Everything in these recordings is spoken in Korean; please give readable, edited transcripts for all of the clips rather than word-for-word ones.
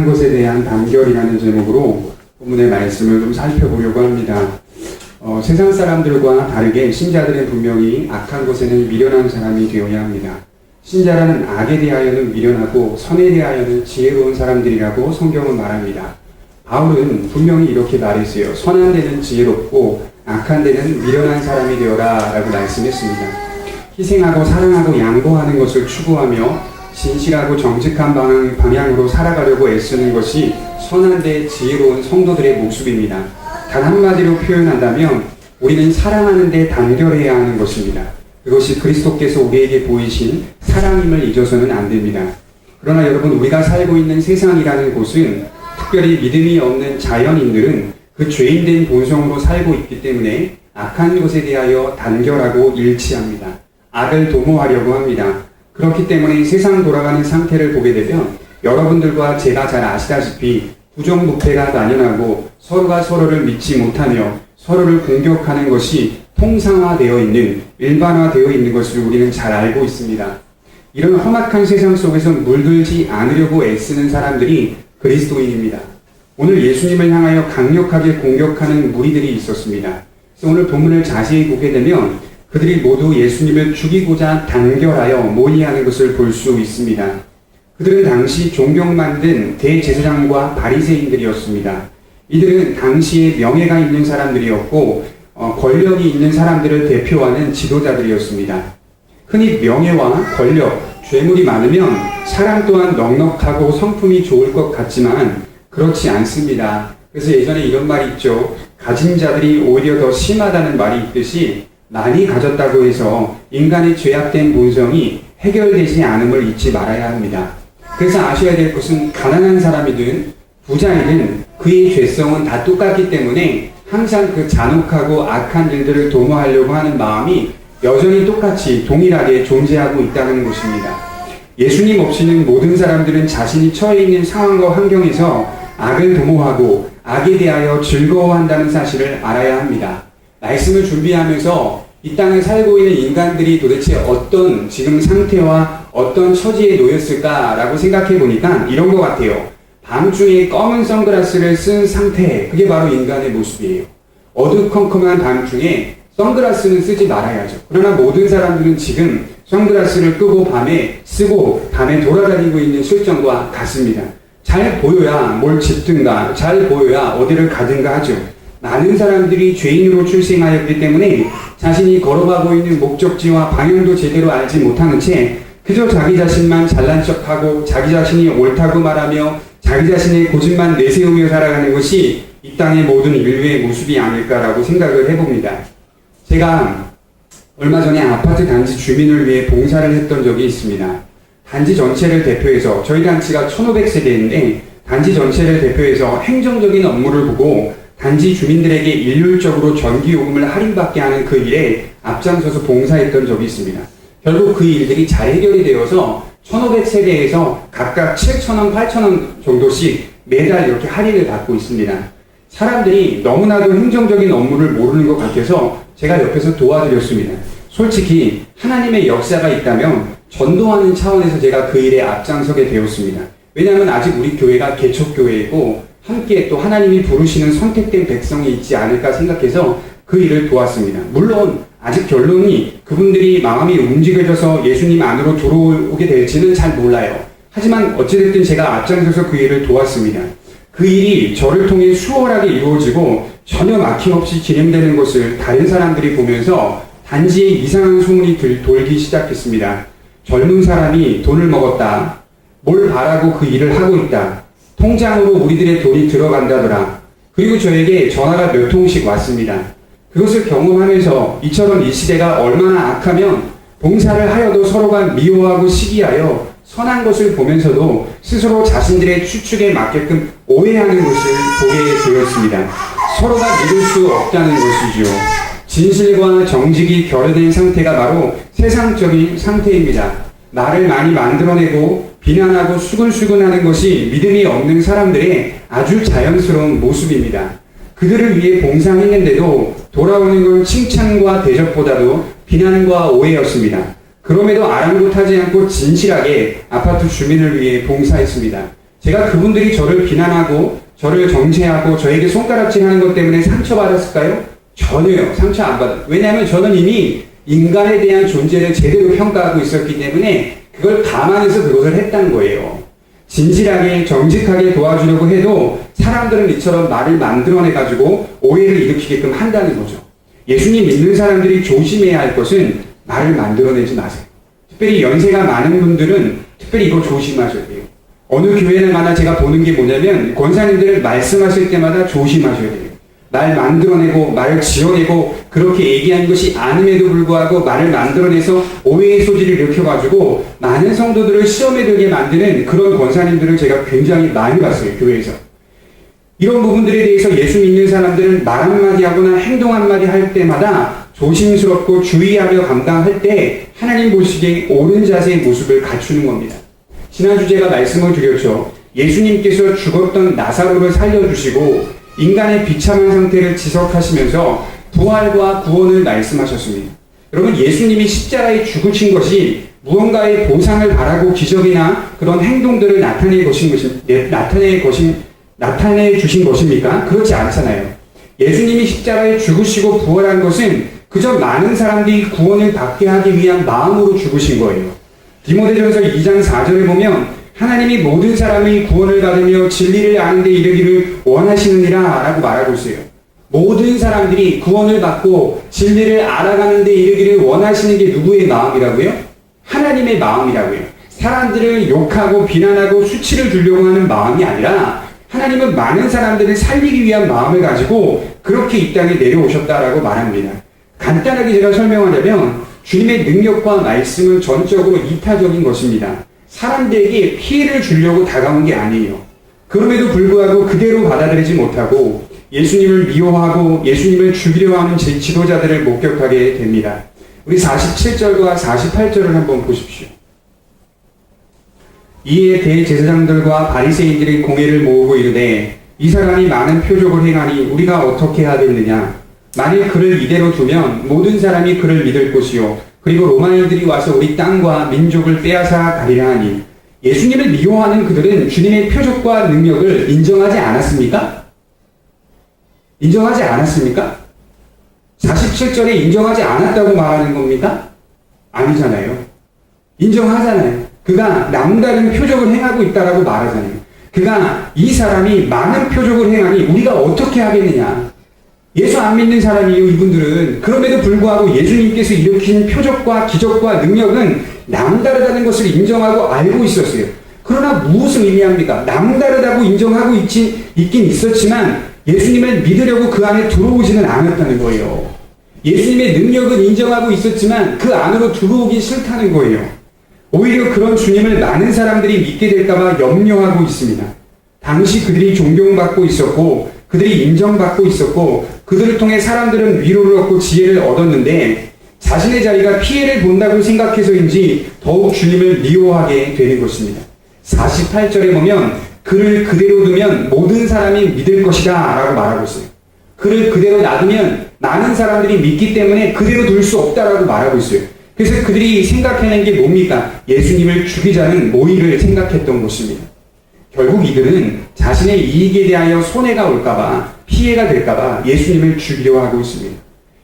것에 대한 단결이라는 제목으로 본문의 말씀을 좀 살펴보려고 합니다. 세상 사람들과 다르게 신자들은 분명히 악한 것에는 미련한 사람이 되어야 합니다. 신자라는 악에 대하여는 미련하고 선에 대하여는 지혜로운 사람들이라고 성경은 말합니다. 바울은 분명히 이렇게 말했어요. 선한 데는 지혜롭고 악한 데는 미련한 사람이 되어라 라고 말씀했습니다. 희생하고 사랑하고 양보하는 것을 추구하며 진실하고 정직한 방향으로 살아가려고 애쓰는 것이 선한데 지혜로운 성도들의 모습입니다. 단 한마디로 표현한다면 우리는 사랑하는 데 단결해야 하는 것입니다. 그것이 그리스도께서 우리에게 보이신 사랑임을 잊어서는 안 됩니다. 그러나 여러분, 우리가 살고 있는 세상이라는 곳은 특별히 믿음이 없는 자연인들은 그 죄인된 본성으로 살고 있기 때문에 악한 것에 대하여 단결하고 일치합니다. 악을 도모하려고 합니다. 그렇기 때문에 세상 돌아가는 상태를 보게 되면 여러분들과 제가 잘 아시다시피 부정부패가 만연하고 서로가 서로를 믿지 못하며 서로를 공격하는 것이 통상화되어 있는, 일반화되어 있는 것을 우리는 잘 알고 있습니다. 이런 험악한 세상 속에서 물들지 않으려고 애쓰는 사람들이 그리스도인입니다. 오늘 예수님을 향하여 강력하게 공격하는 무리들이 있었습니다. 그래서 오늘 본문을 자세히 보게 되면 그들이 모두 예수님을 죽이고자 단결하여 모의하는 것을 볼 수 있습니다. 그들은 당시 존경 만든 대제사장과 바리새인들이었습니다. 이들은 당시에 명예가 있는 사람들이었고 권력이 있는 사람들을 대표하는 지도자들이었습니다. 흔히 명예와 권력, 죄물이 많으면 사람 또한 넉넉하고 성품이 좋을 것 같지만 그렇지 않습니다. 그래서 예전에 이런 말이 있죠. 가진 자들이 오히려 더 심하다는 말이 있듯이 많이 가졌다고 해서 인간의 죄악된 본성이 해결되지 않음을 잊지 말아야 합니다. 그래서 아셔야 될 것은 가난한 사람이든 부자이든 그의 죄성은 다 똑같기 때문에 항상 그 잔혹하고 악한 일들을 도모하려고 하는 마음이 여전히 똑같이 동일하게 존재하고 있다는 것입니다. 예수님 없이는 모든 사람들은 자신이 처해 있는 상황과 환경에서 악을 도모하고 악에 대하여 즐거워한다는 사실을 알아야 합니다. 말씀을 준비하면서 이 땅에 살고 있는 인간들이 도대체 어떤 지금 상태와 어떤 처지에 놓였을까라고 생각해 보니까 이런 것 같아요. 밤중에 검은 선글라스를 쓴 상태, 그게 바로 인간의 모습이에요. 어두컴컴한 밤중에 선글라스는 쓰지 말아야죠. 그러나 모든 사람들은 지금 선글라스를 끄고 밤에 쓰고 밤에 돌아다니고 있는 실정과 같습니다. 잘 보여야 뭘 짓든가, 잘 보여야 어디를 가든가 하죠. 많은 사람들이 죄인으로 출생하였기 때문에 자신이 걸어가고 있는 목적지와 방향도 제대로 알지 못하는 채 그저 자기 자신만 잘난 척하고 자기 자신이 옳다고 말하며 자기 자신의 고집만 내세우며 살아가는 것이 이 땅의 모든 인류의 모습이 아닐까라고 생각을 해봅니다. 제가 얼마 전에 아파트 단지 주민을 위해 봉사를 했던 적이 있습니다. 단지 전체를 대표해서, 저희 단지가 1500세대인데 단지 전체를 대표해서 행정적인 업무를 보고 단지 주민들에게 일률적으로 전기요금을 할인받게 하는 그 일에 앞장서서 봉사했던 적이 있습니다. 결국 그 일들이 잘 해결이 되어서 1500세대에서 각각 7,000원, 8,000원 정도씩 매달 이렇게 할인을 받고 있습니다. 사람들이 너무나도 행정적인 업무를 모르는 것 같아서 제가 옆에서 도와드렸습니다. 솔직히 하나님의 역사가 있다면 전도하는 차원에서 제가 그 일에 앞장서게 되었습니다. 왜냐하면 아직 우리 교회가 개척교회이고 함께 또 하나님이 부르시는 선택된 백성이 있지 않을까 생각해서 그 일을 도왔습니다. 물론 아직 결론이 그분들이 마음이 움직여져서 예수님 안으로 들어오게 될지는 잘 몰라요. 하지만 어찌됐든 제가 앞장서서 그 일을 도왔습니다. 그 일이 저를 통해 수월하게 이루어지고 전혀 막힘없이 진행되는 것을 다른 사람들이 보면서 단지에 이상한 소문이 돌기 시작했습니다. 젊은 사람이 돈을 먹었다. 뭘 바라고 그 일을 하고 있다. 통장으로 우리들의 돈이 들어간다더라. 그리고 저에게 전화가 몇 통씩 왔습니다. 그것을 경험하면서 이처럼 이 시대가 얼마나 악하면 봉사를 하여도 서로가 미워하고 시기하여 선한 것을 보면서도 스스로 자신들의 추측에 맞게끔 오해하는 것을 보게 되었습니다. 서로가 믿을 수 없다는 것이죠. 진실과 정직이 결여된 상태가 바로 세상적인 상태입니다. 말을 많이 만들어내고 비난하고 수근수근하는 것이 믿음이 없는 사람들의 아주 자연스러운 모습입니다. 그들을 위해 봉사했는데도 돌아오는 건 칭찬과 대접보다도 비난과 오해였습니다. 그럼에도 아랑곳하지 않고 진실하게 아파트 주민을 위해 봉사했습니다. 제가 그분들이 저를 비난하고 저를 정죄하고 저에게 손가락질하는 것 때문에 상처받았을까요? 전혀요. 상처 안 받아요. 왜냐하면 저는 이미 인간에 대한 존재를 제대로 평가하고 있었기 때문에 그걸 감안해서 그것을 했다는 거예요. 진실하게 정직하게 도와주려고 해도 사람들은 이처럼 말을 만들어내가지고 오해를 일으키게끔 한다는 거죠. 예수님 믿는 사람들이 조심해야 할 것은 말을 만들어내지 마세요. 특별히 연세가 많은 분들은 특별히 이거 조심하셔야 돼요. 어느 교회를 가나 제가 보는 게 뭐냐면 권사님들을 말씀하실 때마다 조심하셔야 돼요. 말 만들어내고 말을 지어내고 그렇게 얘기하는 것이 아님에도 불구하고 말을 만들어내서 오해의 소지를 일으켜가지고 많은 성도들을 시험에 들게 만드는 그런 권사님들을 제가 굉장히 많이 봤어요. 교회에서. 이런 부분들에 대해서 예수 믿는 사람들은 말 한마디 하거나 행동 한마디 할 때마다 조심스럽고 주의하려 감당할 때 하나님 보시기에 옳은 자세의 모습을 갖추는 겁니다. 지난주 제가 말씀을 드렸죠. 예수님께서 죽었던 나사로를 살려주시고 인간의 비참한 상태를 지적하시면서 부활과 구원을 말씀하셨습니다. 여러분, 예수님이 십자가에 죽으신 것이 무언가의 보상을 바라고 기적이나 그런 행동들을 나타내 주신 것입니까? 그렇지 않잖아요. 예수님이 십자가에 죽으시고 부활한 것은 그저 많은 사람들이 구원을 받게 하기 위한 마음으로 죽으신 거예요. 디모데전서 2장 4절에 보면 하나님이 모든 사람의 구원을 받으며 진리를 아는 데 이르기를 원하시느니라 라고 말하고 있어요. 모든 사람들이 구원을 받고 진리를 알아가는 데 이르기를 원하시는 게 누구의 마음이라고요? 하나님의 마음이라고요. 사람들을 욕하고 비난하고 수치를 주려고 하는 마음이 아니라 하나님은 많은 사람들을 살리기 위한 마음을 가지고 그렇게 이 땅에 내려오셨다라고 말합니다. 간단하게 제가 설명하자면 주님의 능력과 말씀은 전적으로 이타적인 것입니다. 사람들에게 피해를 주려고 다가온 게 아니에요. 그럼에도 불구하고 그대로 받아들이지 못하고 예수님을 미워하고 예수님을 죽이려 하는 지도자들을 목격하게 됩니다. 우리 47절과 48절을 한번 보십시오. 이에 대제사장들과 바리새인들이 공회를 모으고 이르되 이 사람이 많은 표적을 행하니 우리가 어떻게 하겠느냐. 만일 그를 이대로 두면 모든 사람이 그를 믿을 것이요 그리고 로마인들이 와서 우리 땅과 민족을 빼앗아 가리라 하니. 예수님을 미워하는 그들은 주님의 표적과 능력을 인정하지 않았습니까? 인정하지 않았습니까? 47절에 인정하지 않았다고 말하는 겁니까? 아니잖아요. 인정하잖아요. 그가 남다른 표적을 행하고 있다라고 말하잖아요. 그가 이 사람이 많은 표적을 행하니 우리가 어떻게 하겠느냐. 예수 안 믿는 사람이에요, 이분들은. 그럼에도 불구하고 예수님께서 일으킨 표적과 기적과 능력은 남다르다는 것을 인정하고 알고 있었어요. 그러나 무엇을 의미합니까? 남다르다고 인정하고 있긴 있었지만 예수님을 믿으려고 그 안에 들어오지는 않았다는 거예요. 예수님의 능력은 인정하고 있었지만 그 안으로 들어오기 싫다는 거예요. 오히려 그런 주님을 많은 사람들이 믿게 될까봐 염려하고 있습니다. 당시 그들이 존경받고 있었고 그들이 인정받고 있었고 그들을 통해 사람들은 위로를 얻고 지혜를 얻었는데 자신의 자리가 피해를 본다고 생각해서인지 더욱 주님을 미워하게 되는 것입니다. 48절에 보면 그를 그대로 두면 모든 사람이 믿을 것이다 라고 말하고 있어요. 그를 그대로 놔두면 많은 사람들이 믿기 때문에 그대로 둘 수 없다라고 말하고 있어요. 그래서 그들이 생각해낸 게 뭡니까? 예수님을 죽이자는 모의를 생각했던 것입니다. 결국 이들은 자신의 이익에 대하여 손해가 올까봐 피해가 될까봐 예수님을 죽이려 하고 있습니다.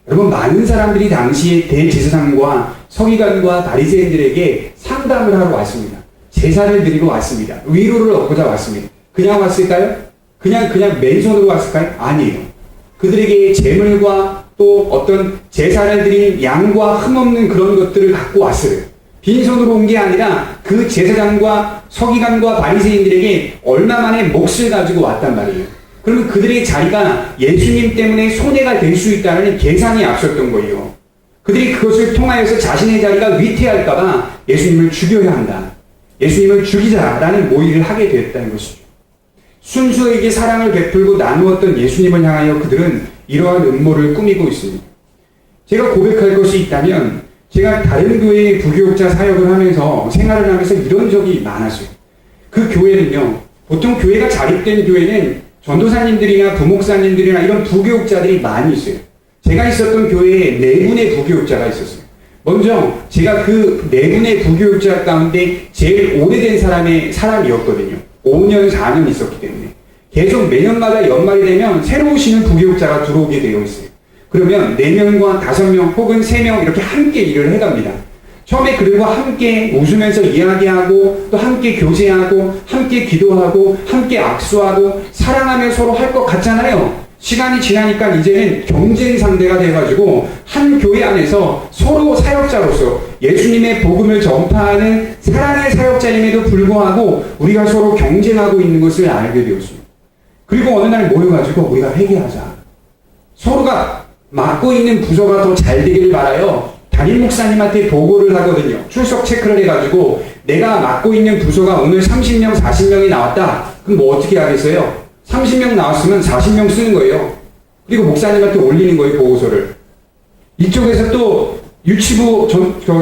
여러분, 많은 사람들이 당시에 대제사장과 서기관과 바리새인들에게 상담을 하러 왔습니다. 제사를 드리러 왔습니다. 위로를 얻고자 왔습니다. 그냥 왔을까요? 그냥 맨손으로 왔을까요? 아니에요. 그들에게 재물과 또 어떤 제사를 드린 양과 흠없는 그런 것들을 갖고 왔어요. 빈손으로 온 게 아니라 그 제사장과 서기관과 바리새인들에게 얼마 만에 몫을 가지고 왔단 말이에요. 그러면 그들의 자리가 예수님 때문에 손해가 될 수 있다는 계산이 앞섰던 거예요. 그들이 그것을 통하여서 자신의 자리가 위태할까봐 예수님을 죽여야 한다. 예수님을 죽이자라는 모의를 하게 되었다는 것이죠. 순수에게 사랑을 베풀고 나누었던 예수님을 향하여 그들은 이러한 음모를 꾸미고 있습니다. 제가 고백할 것이 있다면 제가 다른 교회의 부교육자 사역을 하면서 생활을 하면서 이런 적이 많았어요. 그 교회는요, 보통 교회가 자립된 교회는 전도사님들이나 부목사님들이나 이런 부교육자들이 많이 있어요. 제가 있었던 교회에 4분의 부교육자가 있었어요. 먼저 제가 그 4분의 부교육자 가운데 제일 오래된 사람이었거든요. 5년, 4년 있었기 때문에 계속 매년마다 연말이 되면 새로 오시는 부교육자가 들어오게 되어 있어요. 그러면 4명과 5명 혹은 3명 이렇게 함께 일을 해갑니다. 처음에 그들과 함께 웃으면서 이야기하고 또 함께 교제하고 함께 기도하고 함께 악수하고 사랑하며 서로 할 것 같잖아요. 시간이 지나니까 이제는 경쟁 상대가 돼가지고 한 교회 안에서 서로 사역자로서 예수님의 복음을 전파하는 사랑의 사역자임에도 불구하고 우리가 서로 경쟁하고 있는 것을 알게 되었습니다. 그리고 어느 날 모여가지고 우리가 회개하자. 서로가 맡고 있는 부서가 더 잘 되기를 바라요. 담임 목사님한테 보고를 하거든요. 출석 체크를 해가지고 내가 맡고 있는 부서가 오늘 30명, 40명이 나왔다. 그럼 뭐 어떻게 하겠어요? 30명 나왔으면 40명 쓰는 거예요. 그리고 목사님한테 올리는 거예요, 보고서를. 이쪽에서 또 유치부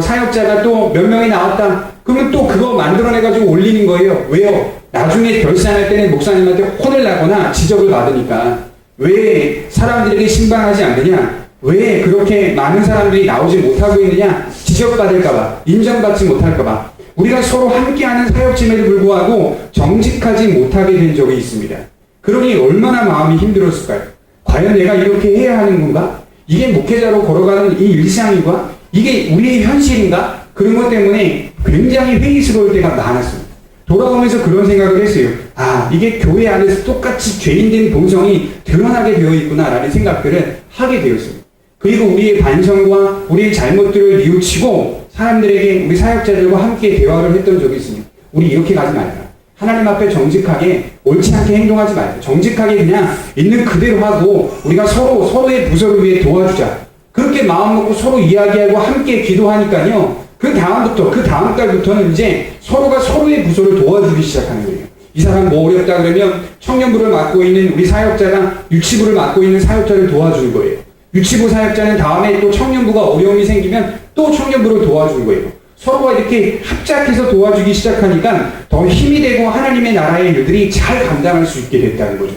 사역자가 또 몇 명이 나왔다. 그러면 또 그거 만들어내가지고 올리는 거예요. 왜요? 나중에 결산할 때는 목사님한테 혼을 나거나 지적을 받으니까. 왜 사람들에게 신방하지 않느냐? 왜 그렇게 많은 사람들이 나오지 못하고 있느냐? 지적받을까봐, 인정받지 못할까봐. 우리가 서로 함께하는 사역짐에도 불구하고 정직하지 못하게 된 적이 있습니다. 그러니 얼마나 마음이 힘들었을까요? 과연 내가 이렇게 해야 하는 건가? 이게 목회자로 걸어가는 이 일상인가? 이게 우리의 현실인가? 그런 것 때문에 굉장히 회의스러울 때가 많았습니다. 돌아오면서 그런 생각을 했어요. 아, 이게 교회 안에서 똑같이 죄인된 본성이 드러나게 되어 있구나라는 생각들을 하게 되었습니다. 그리고 우리의 반성과 우리의 잘못들을 뉘우치고 사람들에게 우리 사역자들과 함께 대화를 했던 적이 있습니다. 우리 이렇게 가지 말자. 하나님 앞에 정직하게 옳지 않게 행동하지 말자. 정직하게 그냥 있는 그대로 하고 우리가 서로의 부서를 위해 도와주자. 그렇게 마음 먹고 서로 이야기하고 함께 기도하니까요. 그 다음 달부터는 이제 서로가 서로의 부서를 도와주기 시작하는 거예요. 이 사람 뭐 어렵다 그러면 청년부를 맡고 있는 우리 사역자가 유치부를 맡고 있는 사역자를 도와주는 거예요. 유치부 사역자는 다음에 또 청년부가 어려움이 생기면 또 청년부를 도와주는 거예요. 서로가 이렇게 합작해서 도와주기 시작하니까 더 힘이 되고 하나님의 나라의 일들이 잘 감당할 수 있게 됐다는 거죠.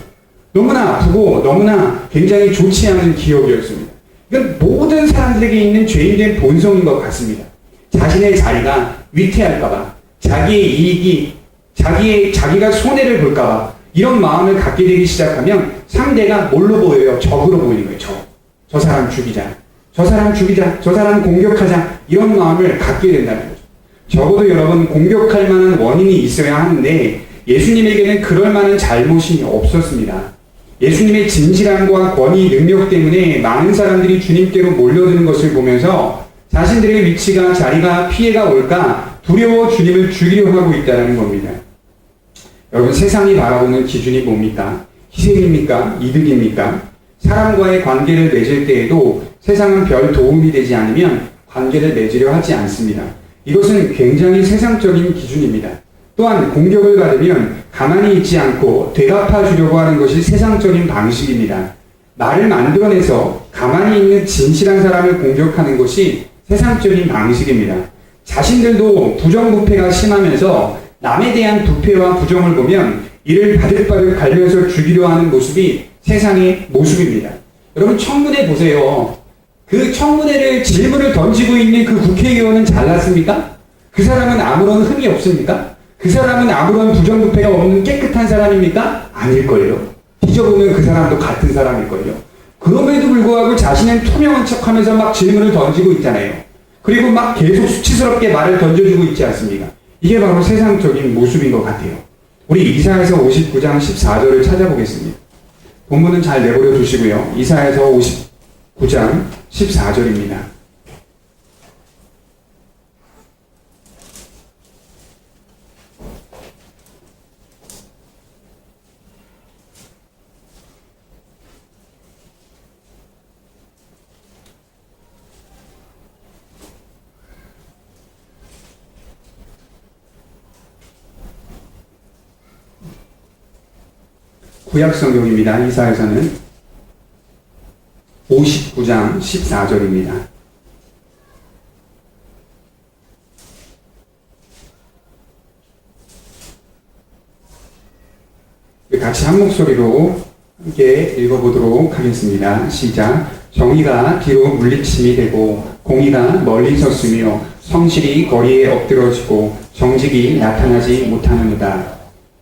너무나 아프고 너무나 굉장히 좋지 않은 기억이었습니다. 이건 모든 사람들에게 있는 죄인된 본성인 것 같습니다. 자신의 자리가 위태할까봐, 자기의 이익이, 자기가 손해를 볼까봐 이런 마음을 갖게 되기 시작하면 상대가 뭘로 보여요? 적으로 보이는 거예요. 저 사람 죽이자. 저 사람 공격하자. 이런 마음을 갖게 된다는 거죠. 적어도 여러분 공격할 만한 원인이 있어야 하는데 예수님에게는 그럴 만한 잘못이 없었습니다. 예수님의 진실함과 권위, 능력 때문에 많은 사람들이 주님께로 몰려드는 것을 보면서 자신들의 위치가, 자리가, 피해가 올까 두려워 주님을 죽이려 하고 있다는 겁니다. 여러분 세상이 바라보는 기준이 뭡니까? 희생입니까? 이득입니까? 사람과의 관계를 맺을 때에도 세상은 별 도움이 되지 않으면 관계를 맺으려 하지 않습니다. 이것은 굉장히 세상적인 기준입니다. 또한 공격을 받으면 가만히 있지 않고 되갚아 주려고 하는 것이 세상적인 방식입니다. 말을 만들어내서 가만히 있는 진실한 사람을 공격하는 것이 세상적인 방식입니다. 자신들도 부정부패가 심하면서 남에 대한 부패와 부정을 보면 이를 바득바득 갈려서 죽이려 하는 모습이 세상의 모습입니다. 여러분 청문회 보세요. 그 청문회를 질문을 던지고 있는 그 국회의원은 잘났습니까? 그 사람은 아무런 흠이 없습니까? 그 사람은 아무런 부정부패가 없는 깨끗한 사람입니까? 아닐걸요. 뒤져보면 그 사람도 같은 사람일걸요. 그럼에도 불구하고 자신은 투명한 척하면서 막 질문을 던지고 있잖아요. 그리고 막 계속 수치스럽게 말을 던져주고 있지 않습니까? 이게 바로 세상적인 모습인 것 같아요. 우리 이사야서 59장 14절을 찾아보겠습니다. 본문은 잘 내버려 두시고요. 이사야서 59장 14절입니다. 구약성경입니다. 이사야서는 59장 14절입니다. 같이 한 목소리로 함께 읽어보도록 하겠습니다. 시작. 정의가 뒤로 물리침이 되고 공의가 멀리 섰으며 성실이 거리에 엎드러지고 정직이 나타나지 못하는도다.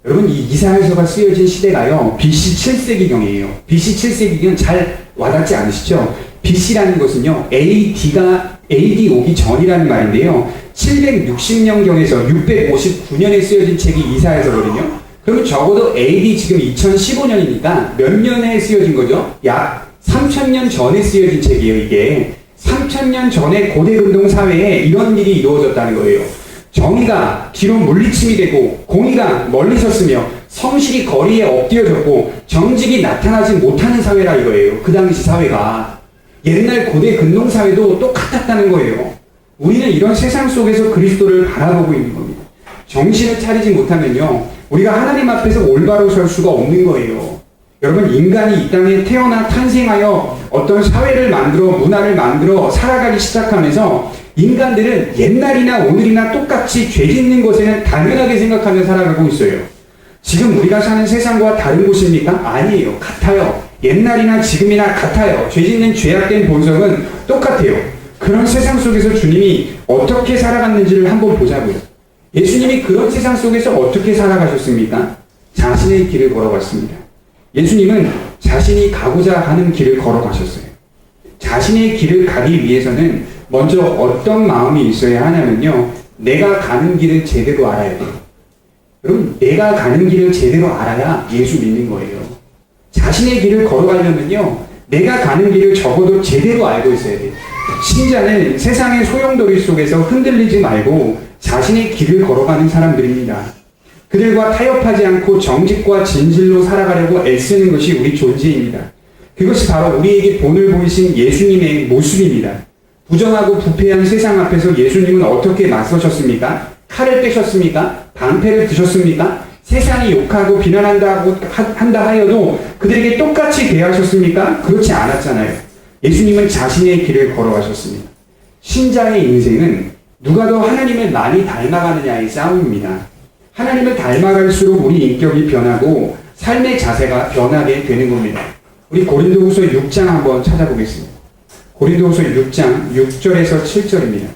여러분, 이 이사야서가 쓰여진 시대가요, BC 7세기경이에요. BC 7세기경 잘 와닿지 않으시죠? BC라는 것은요, AD 오기 전이라는 말인데요. 760년경에서 659년에 쓰여진 책이 이사야서거든요. 그러면 적어도 AD 지금 2015년이니까 몇 년에 쓰여진 거죠? 약 3000년 전에 쓰여진 책이에요, 이게. 3000년 전에 고대 근동 사회에 이런 일이 이루어졌다는 거예요. 정의가 뒤로 물리침이 되고 공의가 멀리 섰으며 성실이 거리에 엎드려졌고 정직이 나타나지 못하는 사회라 이거예요. 그 당시 사회가. 옛날 고대 근동 사회도 똑같았다는 거예요. 우리는 이런 세상 속에서 그리스도를 바라보고 있는 겁니다. 정신을 차리지 못하면요, 우리가 하나님 앞에서 올바로 설 수가 없는 거예요. 여러분, 인간이 이 땅에 태어나 탄생하여 어떤 사회를 만들어 문화를 만들어 살아가기 시작하면서 인간들은 옛날이나 오늘이나 똑같이 죄 짓는 것에는 당연하게 생각하며 살아가고 있어요. 지금 우리가 사는 세상과 다른 곳입니까? 아니에요. 같아요. 옛날이나 지금이나 같아요. 죄 짓는 죄악된 본성은 똑같아요. 그런 세상 속에서 주님이 어떻게 살아갔는지를 한번 보자고요. 예수님이 그런 세상 속에서 어떻게 살아가셨습니까? 자신의 길을 걸어갔습니다. 예수님은 자신이 가고자 하는 길을 걸어가셨어요. 자신의 길을 가기 위해서는 먼저 어떤 마음이 있어야 하냐면요, 내가 가는 길을 제대로 알아야 돼요. 여러분, 내가 가는 길을 제대로 알아야 예수 믿는 거예요. 자신의 길을 걸어가려면요, 내가 가는 길을 적어도 제대로 알고 있어야 돼요. 신자는 세상의 소용돌이 속에서 흔들리지 말고 자신의 길을 걸어가는 사람들입니다. 그들과 타협하지 않고 정직과 진실로 살아가려고 애쓰는 것이 우리 존재입니다. 그것이 바로 우리에게 본을 보이신 예수님의 모습입니다. 부정하고 부패한 세상 앞에서 예수님은 어떻게 맞서셨습니까? 칼을 빼셨습니까? 방패를 드셨습니까? 세상이 욕하고 한다 하여도 그들에게 똑같이 대하셨습니까? 그렇지 않았잖아요. 예수님은 자신의 길을 걸어가셨습니다. 신자의 인생은 누가 더 하나님을 많이 닮아가느냐의 싸움입니다. 하나님을 닮아갈수록 우리 인격이 변하고 삶의 자세가 변하게 되는 겁니다. 우리 고린도후서 6장 한번 찾아보겠습니다. 고린도후서 6장 6절에서 7절입니다.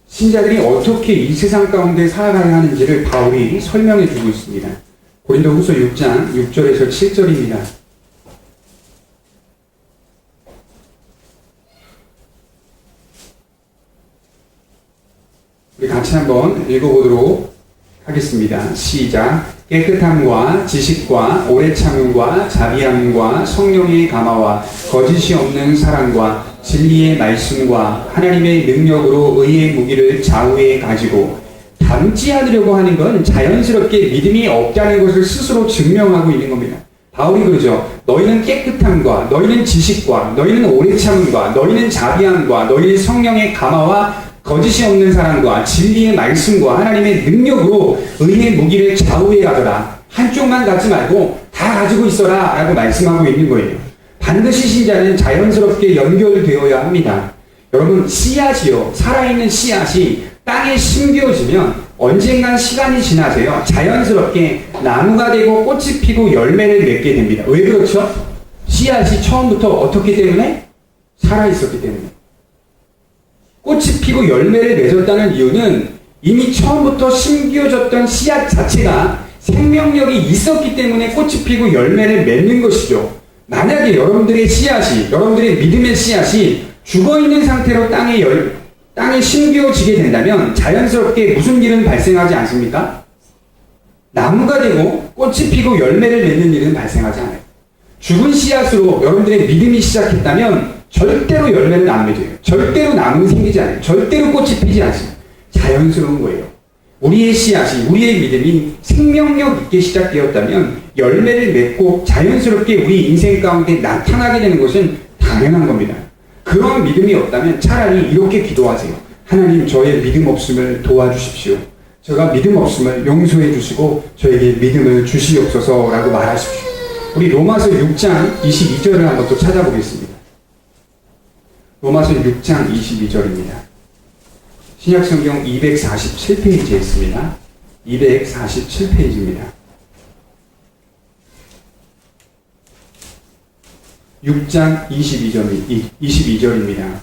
신자들이 어떻게 이 세상 가운데 살아가야 하는지를 바울이 설명해 주고 있습니다. 고린도후서 6장 6절에서 7절입니다. 우리 같이 한번 읽어보도록 하겠습니다. 시작. 깨끗함과 지식과 오래 참음과 자비함과 성령의 감화와 거짓이 없는 사랑과 진리의 말씀과 하나님의 능력으로 의의 무기를 좌우에 가지고 담지 않으려고 하는 건 자연스럽게 믿음이 없다는 것을 스스로 증명하고 있는 겁니다. 바울이 그러죠. 너희는 깨끗함과 너희는 지식과 너희는 오래 참음과 너희는 자비함과 너희는 성령의 감화와 거짓이 없는 사랑과 진리의 말씀과 하나님의 능력으로 의의 무기를 좌우에 가져라. 한쪽만 갖지 말고 다 가지고 있어라 라고 말씀하고 있는 거예요. 반드시 신자는 자연스럽게 연결되어야 합니다. 여러분, 씨앗이요, 살아있는 씨앗이 땅에 심겨지면 언젠간 시간이 지나서요, 자연스럽게 나무가 되고 꽃이 피고 열매를 맺게 됩니다. 왜 그렇죠? 씨앗이 처음부터 어떻기 때문에? 살아있었기 때문에. 꽃이 피고 열매를 맺었다는 이유는 이미 처음부터 심겨졌던 씨앗 자체가 생명력이 있었기 때문에 꽃이 피고 열매를 맺는 것이죠. 만약에 여러분들의 씨앗이, 여러분들의 믿음의 씨앗이 죽어있는 상태로 땅에 심겨지게 된다면 자연스럽게 무슨 일은 발생하지 않습니까? 나무가 되고 꽃이 피고 열매를 맺는 일은 발생하지 않아요. 죽은 씨앗으로 여러분들의 믿음이 시작했다면 절대로 열매는 안 맺어요. 절대로 나무는 생기지 않아요. 절대로 꽃이 피지 않습니다. 자연스러운 거예요. 우리의 씨앗이, 우리의 믿음이 생명력 있게 시작되었다면 열매를 맺고 자연스럽게 우리 인생 가운데 나타나게 되는 것은 당연한 겁니다. 그런 믿음이 없다면 차라리 이렇게 기도하세요. 하나님, 저의 믿음 없음을 도와주십시오. 제가 믿음 없음을 용서해 주시고 저에게 믿음을 주시옵소서라고 말하십시오. 우리 로마서 6장 22절을 한번 또 찾아보겠습니다. 로마서 6장 22절입니다. 신약성경 247페이지에 있습니다. 247페이지입니다. 6장 22절입니다.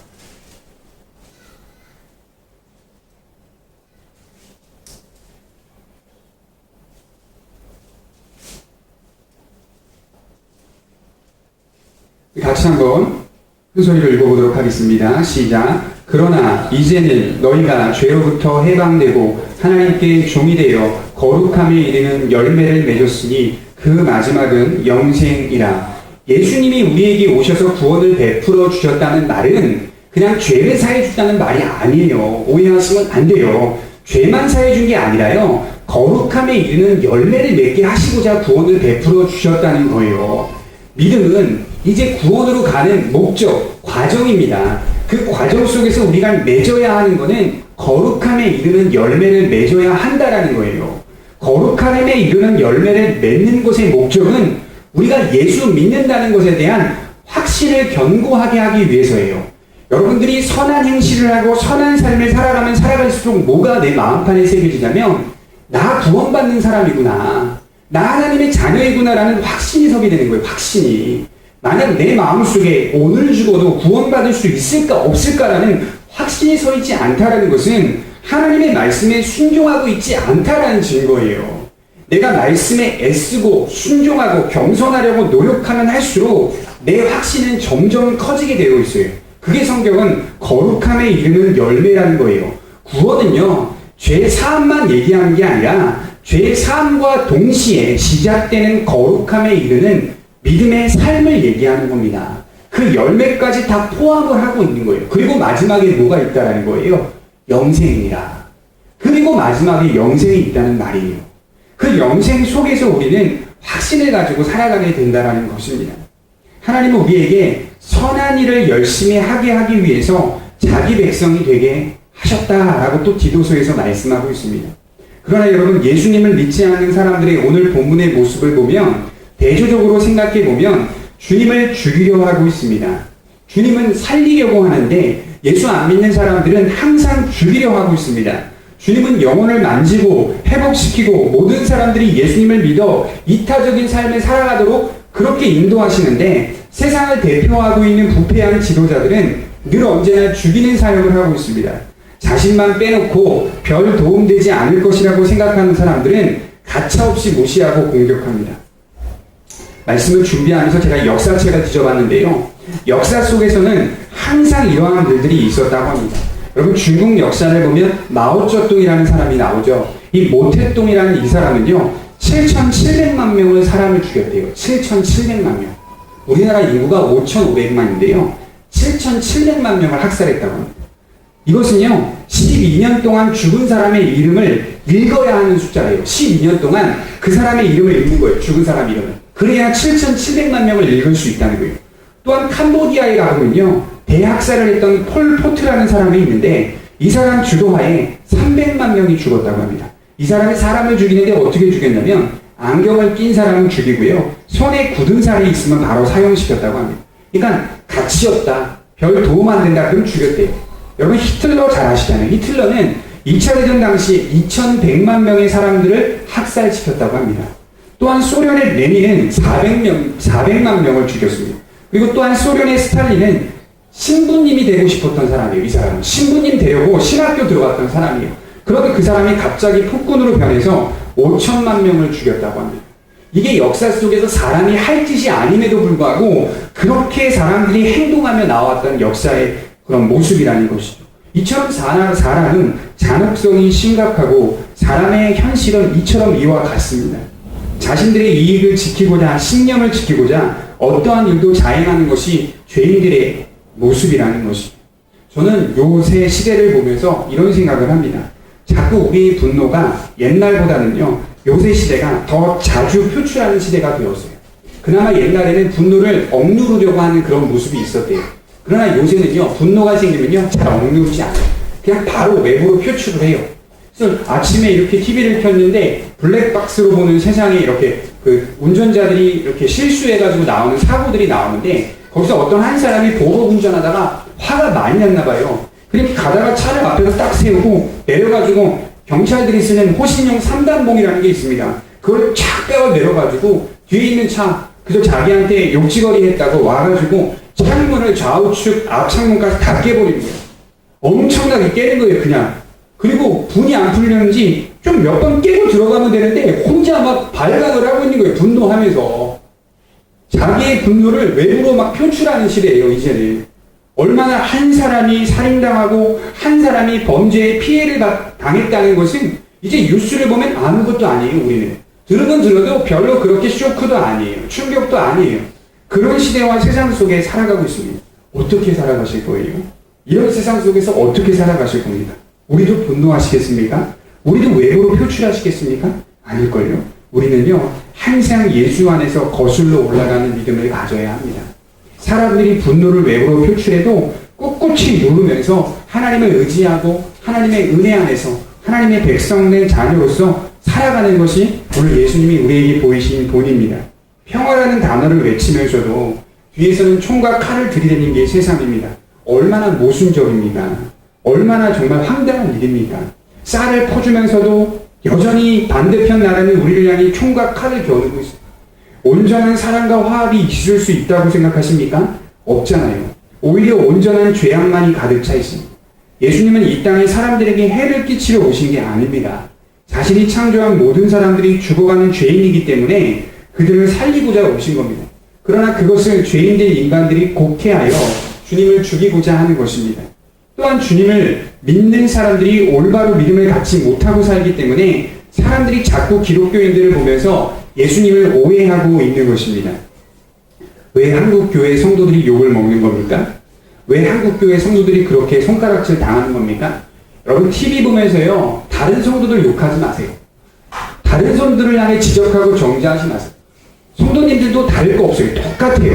같이 한번 큰 소리로 읽어보도록 하겠습니다. 시작. 그러나 이제는 너희가 죄로부터 해방되고 하나님께 종이 되어 거룩함에 이르는 열매를 맺었으니 그 마지막은 영생이라. 예수님이 우리에게 오셔서 구원을 베풀어 주셨다는 말은 그냥 죄를 사해 주셨다는 말이 아니에요. 오해하시면 안 돼요. 죄만 사해 준 게 아니라요, 거룩함에 이르는 열매를 맺게 하시고자 구원을 베풀어 주셨다는 거예요. 믿음은 이제 구원으로 가는 목적, 과정입니다. 그 과정 속에서 우리가 맺어야 하는 것은 거룩함에 이르는 열매를 맺어야 한다라는 거예요. 거룩함에 이르는 열매를 맺는 것의 목적은 우리가 예수 믿는다는 것에 대한 확신을 견고하게 하기 위해서예요. 여러분들이 선한 행실을 하고 선한 삶을 살아가면 살아갈수록 뭐가 내 마음판에 새겨지냐면, 나 구원받는 사람이구나, 나 하나님의 자녀이구나라는 확신이 서게 되는 거예요. 확신이. 만약 내 마음속에 오늘 죽어도 구원받을 수 있을까 없을까라는 확신이 서 있지 않다라는 것은 하나님의 말씀에 순종하고 있지 않다라는 증거예요. 내가 말씀에 애쓰고 순종하고 겸손하려고 노력하면 할수록 내 확신은 점점 커지게 되어 있어요. 그게 성경은 거룩함에 이르는 열매라는 거예요. 구원은요, 죄 사함만 얘기하는 게 아니라 죄 사함과 동시에 시작되는 거룩함에 이르는 믿음의 삶을 얘기하는 겁니다. 그 열매까지 다 포함을 하고 있는 거예요. 그리고 마지막에 뭐가 있다라는 거예요? 영생이라. 그리고 마지막에 영생이 있다는 말이에요. 그 영생 속에서 우리는 확신을 가지고 살아가게 된다는 것입니다. 하나님은 우리에게 선한 일을 열심히 하게 하기 위해서 자기 백성이 되게 하셨다라고 또 디도서에서 말씀하고 있습니다. 그러나 여러분, 예수님을 믿지 않는 사람들의 오늘 본문의 모습을 보면, 대조적으로 생각해 보면 주님을 죽이려 하고 있습니다. 주님은 살리려고 하는데 예수 안 믿는 사람들은 항상 죽이려 하고 있습니다. 주님은 영혼을 만지고 회복시키고 모든 사람들이 예수님을 믿어 이타적인 삶을 살아가도록 그렇게 인도하시는데, 세상을 대표하고 있는 부패한 지도자들은 늘 언제나 죽이는 사역을 하고 있습니다. 자신만 빼놓고 별 도움되지 않을 것이라고 생각하는 사람들은 가차없이 무시하고 공격합니다. 말씀을 준비하면서 제가 역사책을 뒤져봤는데요, 역사 속에서는 항상 이러한 일들이 있었다고 합니다. 여러분, 중국 역사를 보면 마오쩌둥이라는 사람이 나오죠. 이 모태똥이라는 이 사람은요, 7,700만 명의 사람을 죽였대요. 7,700만 명. 우리나라 인구가 5,500만인데요. 7,700만 명을 학살했다고 합니다. 이것은요, 12년 동안 죽은 사람의 이름을 읽어야 하는 숫자예요. 12년 동안 그 사람의 이름을 읽는 거예요. 죽은 사람 이름을. 그래야 7,700만 명을 읽을 수 있다는 거예요. 또한 캄보디아에 가보면요, 대학살을 했던 폴포트라는 사람이 있는데 이 사람 주도하에 300만 명이 죽었다고 합니다. 이 사람이 사람을 죽이는데 어떻게 죽였냐면, 안경을 낀 사람은 죽이고요, 손에 굳은 살이 있으면 바로 사형시켰다고 합니다. 그러니까 가치 없다, 별 도움 안 된다, 그럼 죽였대요. 여러분, 히틀러 잘 아시잖아요. 히틀러는 2차 대전 당시 2,100만 명의 사람들을 학살시켰다고 합니다. 또한 소련의 레닌은 400만 명을 죽였습니다. 그리고 또한 소련의 스탈린은 신부님이 되고 싶었던 사람이에요. 이 사람은 신부님 되려고 신학교 들어갔던 사람이에요. 그런데 그 사람이 갑자기 폭군으로 변해서 5천만 명을 죽였다고 합니다. 이게 역사 속에서 사람이 할 짓이 아님에도 불구하고 그렇게 사람들이 행동하며 나왔던 역사의 그런 모습이라는 것이죠. 이처럼 사람은 잔혹성이 심각하고 사람의 현실은 이처럼 이와 같습니다. 자신들의 이익을 지키고자, 신념을 지키고자 어떠한 일도 자행하는 것이 죄인들의 모습이라는 것이죠. 저는 요새 시대를 보면서 이런 생각을 합니다. 자꾸 우리의 분노가 옛날보다는요, 요새 시대가 더 자주 표출하는 시대가 되었어요. 그나마 옛날에는 분노를 억누르려고 하는 그런 모습이 있었대요. 그러나 요새는요, 분노가 생기면요, 잘 억누르지 않아요. 그냥 바로 외부로 표출을 해요. 그래서 아침에 이렇게 TV를 켰는데 블랙박스로 보는 세상에 이렇게 그 운전자들이 이렇게 실수해가지고 나오는 사고들이 나오는데, 거기서 어떤 한 사람이 보복 운전하다가 화가 많이 났나 봐요. 그러니까 가다가 차를 앞에서 딱 세우고 내려가지고 경찰들이 쓰는 호신용 3단봉이라는 게 있습니다. 그걸 쫙 빼어 내려가지고 뒤에 있는 차 그래서 자기한테 욕지거리 했다고 와가지고 창문을 좌우측 앞창문까지 다 깨버리는 거예요. 엄청나게 깨는 거예요, 그냥. 그리고 분이 안 풀렸는지 좀 몇 번 깨고 들어가면 되는데 혼자 막 발광을 하고 있는 거예요, 분노하면서. 자기의 분노를 외부로 막 표출하는 시대예요, 이제는. 얼마나 한 사람이 살인당하고 한 사람이 범죄에 피해를 당했다는 것은 이제 뉴스를 보면 아무것도 아니에요, 우리는. 들으면 들어도 별로 그렇게 쇼크도 아니에요. 충격도 아니에요. 그런 시대와 세상 속에 살아가고 있습니다. 어떻게 살아가실 거예요? 이런 세상 속에서 어떻게 살아가실 겁니다. 우리도 분노하시겠습니까? 우리도 외부로 표출하시겠습니까? 아닐걸요. 우리는요, 항상 예수 안에서 거슬러 올라가는 믿음을 가져야 합니다. 사람들이 분노를 외부로 표출해도 꿋꿋이 누르면서 하나님을 의지하고 하나님의 은혜 안에서 하나님의 백성된 자녀로서 살아가는 것이 오늘 예수님이 우리에게 보이신 본입니다. 평화라는 단어를 외치면서도 뒤에서는 총과 칼을 들이대는 게 세상입니다. 얼마나 모순적입니까? 얼마나 정말 황당한 일입니까? 쌀을 퍼주면서도 여전히 반대편 나라는 우리를 향해 총과 칼을 겨누고 있습니다. 온전한 사랑과 화합이 있을 수 있다고 생각하십니까? 없잖아요. 오히려 온전한 죄악만이 가득 차 있습니다. 예수님은 이 땅에 사람들에게 해를 끼치러 오신 게 아닙니다. 자신이 창조한 모든 사람들이 죽어가는 죄인이기 때문에 그들을 살리고자 오신 겁니다. 그러나 그것을 죄인된 인간들이 곡해하여 주님을 죽이고자 하는 것입니다. 또한 주님을 믿는 사람들이 올바로 믿음을 갖지 못하고 살기 때문에 사람들이 자꾸 기독교인들을 보면서 예수님을 오해하고 있는 것입니다. 왜 한국교회 성도들이 욕을 먹는 겁니까? 왜 한국교회 성도들이 그렇게 손가락질 당하는 겁니까? 여러분 TV 보면서요, 다른 성도들 욕하지 마세요. 다른 성도들을 향해 지적하고 정죄하지 마세요. 성도님들도 다를 거 없어요. 똑같아요.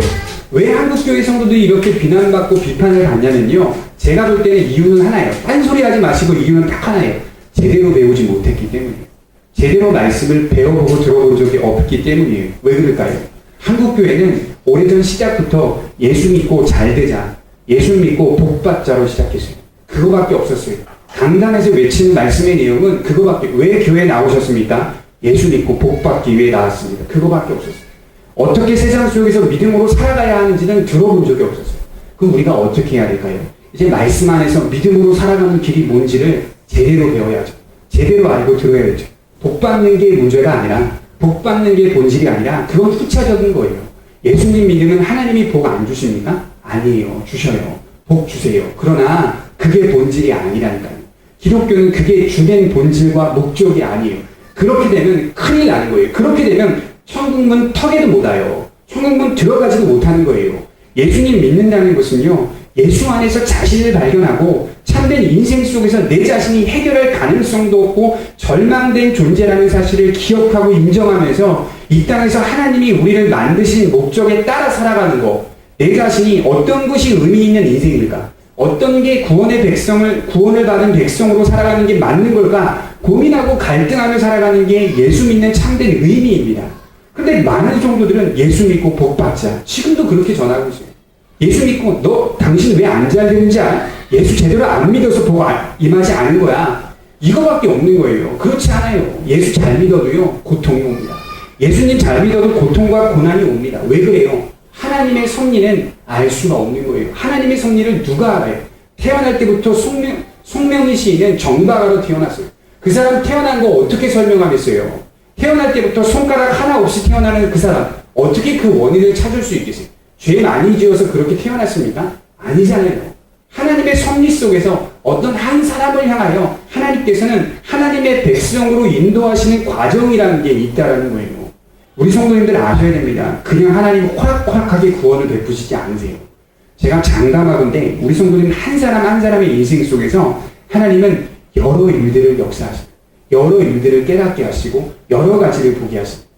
왜 한국교회 성도들이 이렇게 비난받고 비판을 받냐면요, 제가 볼 때는 이유는 하나예요. 딴소리 하지 마시고 이유는 딱 하나예요. 제대로 배우지 못했기 때문이에요. 제대로 말씀을 배워보고 들어본 적이 없기 때문이에요. 왜 그럴까요? 한국교회는 오래전 시작부터 예수 믿고 잘 되자, 예수 믿고 복받자로 시작했어요. 그거밖에 없었어요. 강단에서 외치는 말씀의 내용은 그거밖에. 왜 교회 나오셨습니까? 예수 믿고 복받기 위해 나왔습니다. 그거밖에 없었어요. 어떻게 세상 속에서 믿음으로 살아가야 하는지는 들어본 적이 없었어요. 그럼 우리가 어떻게 해야 될까요? 이제 말씀 안에서 믿음으로 살아가는 길이 뭔지를 제대로 배워야죠. 제대로 알고 들어야죠. 복받는 게 문제가 아니라, 복받는 게 본질이 아니라 그건 후차적인 거예요. 예수님 믿으면 하나님이 복 안 주십니까? 아니에요. 주셔요. 복 주세요. 그러나 그게 본질이 아니라니까요. 기독교는 그게 주된 본질과 목적이 아니에요. 그렇게 되면 큰일 나는 거예요. 그렇게 되면 천국문 턱에도 못 와요. 천국문 들어가지도 못하는 거예요. 예수님 믿는다는 것은요, 예수 안에서 자신을 발견하고 참된 인생 속에서 내 자신이 해결할 가능성도 없고 절망된 존재라는 사실을 기억하고 인정하면서 이 땅에서 하나님이 우리를 만드신 목적에 따라 살아가는 거, 내 자신이 어떤 것이 의미 있는 인생일까? 어떤 게 구원을 받은 백성으로 살아가는 게 맞는 걸까? 고민하고 갈등하며 살아가는 게 예수 믿는 참된 의미입니다. 근데 많은 성도들은 예수 믿고 복 받자. 지금도 그렇게 전하고 있어요. 예수 믿고 당신 왜 안 잘 되는지 알아? 예수 제대로 안 믿어서 복 임하지 않은 거야. 이거밖에 없는 거예요. 그렇지 않아요. 예수 잘 믿어도요, 고통이 옵니다. 예수님 잘 믿어도 고통과 고난이 옵니다. 왜 그래요? 하나님의 섭리는 알 수가 없는 거예요. 하나님의 섭리를 누가 알아요? 태어날 때부터 송명희 씨는 정박아로 태어났어요. 그 사람 태어난 거 어떻게 설명하겠어요? 태어날 때부터 손가락 하나 없이 태어나는 그 사람, 어떻게 그 원인을 찾을 수 있겠어요? 죄 많이 지어서 그렇게 태어났습니까? 아니잖아요. 하나님의 섭리 속에서 어떤 한 사람을 향하여 하나님께서는 하나님의 백성으로 인도하시는 과정이라는 게 있다라는 거예요. 우리 성도님들 아셔야 됩니다. 그냥 하나님 호락호락하게 구원을 베푸시지 않으세요. 제가 장담하건대 우리 성도님 한 사람 한 사람의 인생 속에서 하나님은 여러 일들을 역사하십니다. 여러 일들을 깨닫게 하시고 여러 가지를 보게 하십니다.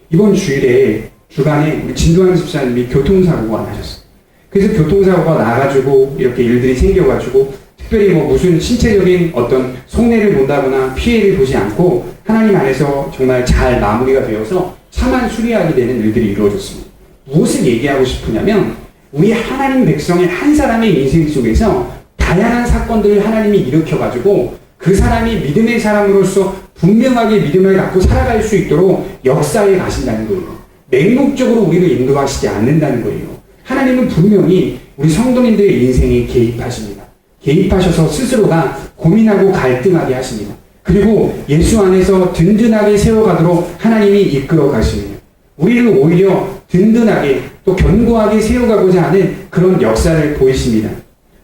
이번 주일에 주간에 우리 진도환 집사님이 교통사고가 나셨어요. 그래서 교통사고가 나가지고 이렇게 일들이 생겨가지고 특별히 무슨 신체적인 어떤 속내를 본다거나 피해를 보지 않고 하나님 안에서 정말 잘 마무리가 되어서 차만 수리하게 되는 일들이 이루어졌습니다. 무엇을 얘기하고 싶으냐면 우리 하나님 백성의 한 사람의 인생 속에서 다양한 사건들을 하나님이 일으켜가지고 그 사람이 믿음의 사람으로서 분명하게 믿음을 갖고 살아갈 수 있도록 역사에 가신다는 거예요. 맹목적으로 우리를 인도하시지 않는다는 거예요. 하나님은 분명히 우리 성도님들의 인생에 개입하십니다. 개입하셔서 스스로가 고민하고 갈등하게 하십니다. 그리고 예수 안에서 든든하게 세워가도록 하나님이 이끌어 가십니다. 우리를 오히려 든든하게 또 견고하게 세워가고자 하는 그런 역사를 보이십니다.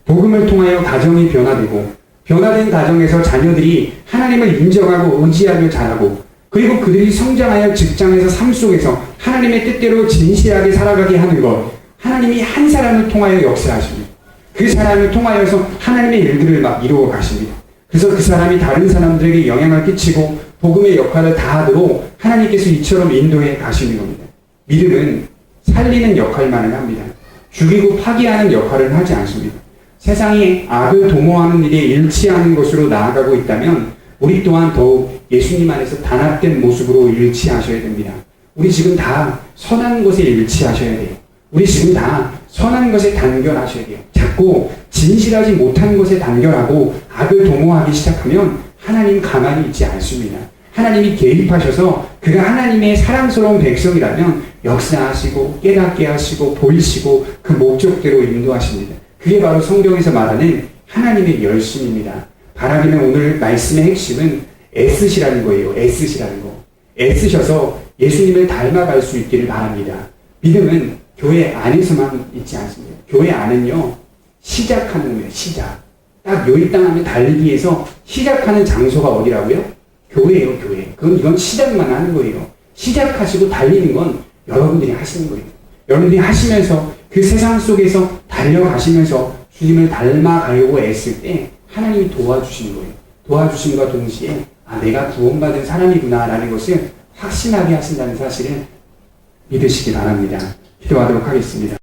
복음을 통하여 가정이 변화되고 변화된 가정에서 자녀들이 하나님을 인정하고 의지하며 자라고 그리고 그들이 성장하여 직장에서 삶 속에서 하나님의 뜻대로 진실하게 살아가게 하는 것, 하나님이 한 사람을 통하여 역사하십니다. 그 사람을 통하여서 하나님의 일들을 막 이루어 가십니다. 그래서 그 사람이 다른 사람들에게 영향을 끼치고 복음의 역할을 다하도록 하나님께서 이처럼 인도해 가시는 겁니다. 믿음은 살리는 역할만을 합니다. 죽이고 파괴하는 역할을 하지 않습니다. 세상이 악을 도모하는 일에 일치하는 것으로 나아가고 있다면 우리 또한 더욱 예수님 안에서 단합된 모습으로 일치하셔야 됩니다. 우리 지금 다 선한 것에 일치하셔야 돼요. 우리 지금 다 선한 것에 단결하셔야 돼요. 자꾸 진실하지 못한 것에 단결하고 악을 도모하기 시작하면 하나님 가만히 있지 않습니다. 하나님이 개입하셔서 그가 하나님의 사랑스러운 백성이라면 역사하시고 깨닫게 하시고 보이시고 그 목적대로 인도하십니다. 그게 바로 성경에서 말하는 하나님의 열심입니다. 바라기는 오늘 말씀의 핵심은 애쓰시라는 거예요. 애쓰시라는 거. 애쓰셔서 예수님을 닮아갈 수 있기를 바랍니다. 믿음은 교회 안에서만 있지 않습니다. 교회 안은요, 시작하는 거예요. 시작. 딱 요일 땅하면 달리기에서 시작하는 장소가 어디라고요? 교회예요, 교회. 이건 시작만 하는 거예요. 시작하시고 달리는 건 여러분들이 하시는 거예요. 여러분들이 하시면서 그 세상 속에서 달려가시면서 주님을 닮아가려고 애쓸 때 하나님이 도와주시는 거예요. 도와주심과 동시에 내가 구원받은 사람이구나 라는 것을 확신하게 하신다는 사실을 믿으시기 바랍니다. 기도하도록 하겠습니다.